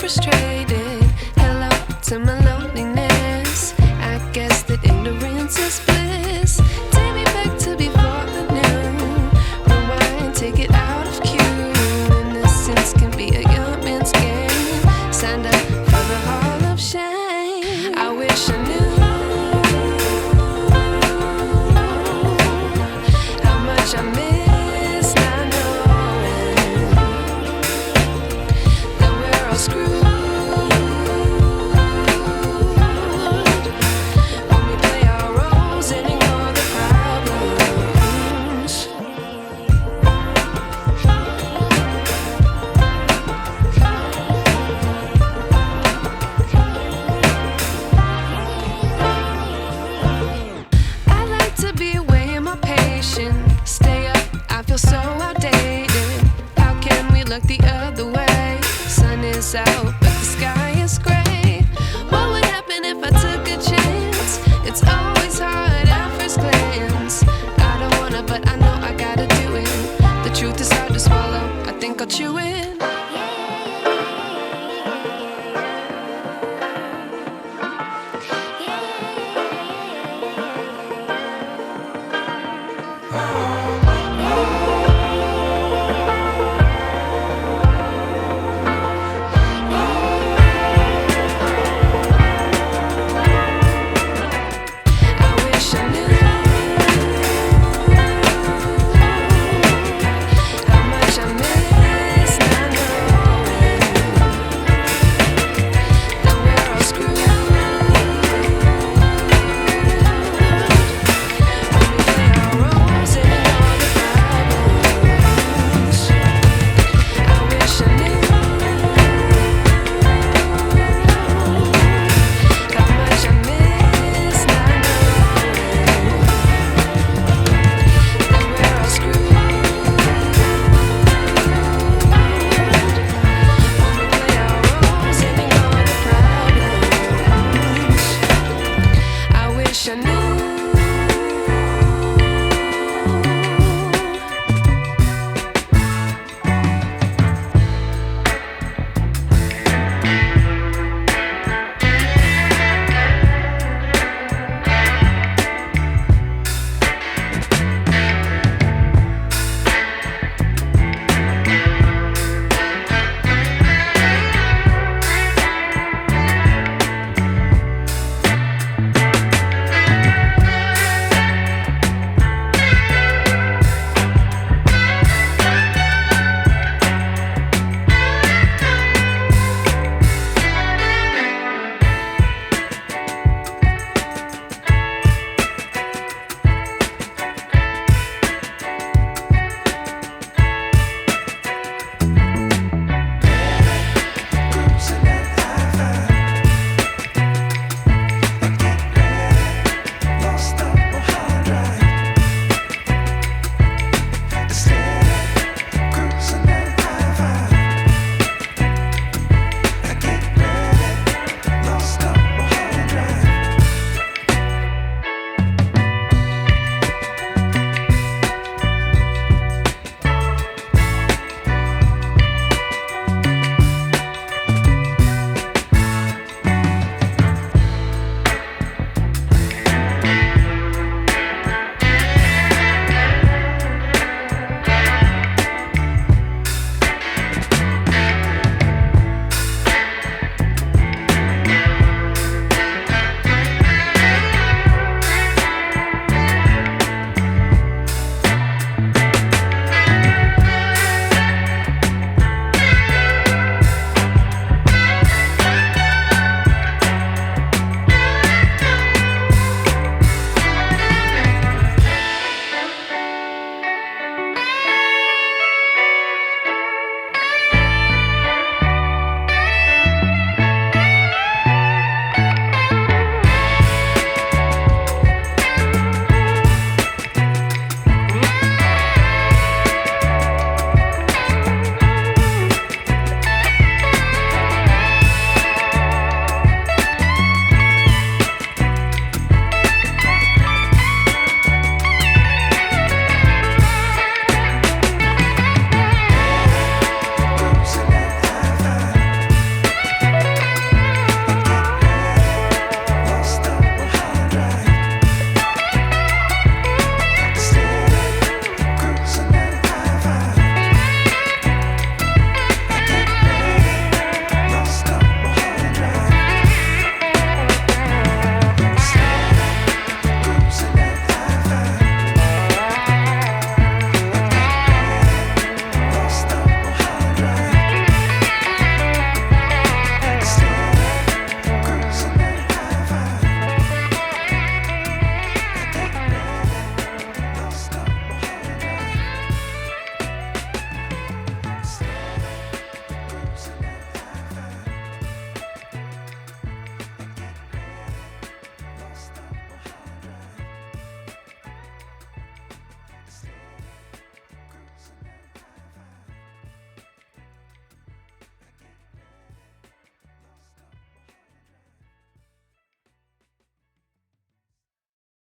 frustrated. Hello to my loneliness. I guess that ignorance is bliss. Take me back to before I knew. Rewind, take it out of cue. Innocence can be a young man's game. Signed up for the hall of shame. I wish I knew how much I miss not knowing that we're all screwed when we play our roles and ignore the problems. I like to be away in my patience. Stay up, I feel so outdated. How can we look the other way? Sun is out, but the sky is gray. What would happen if I took a chance? It's always hard at first glance. I don't wanna, but I know I gotta do it. The truth is hard to swallow, I think I'll chew it.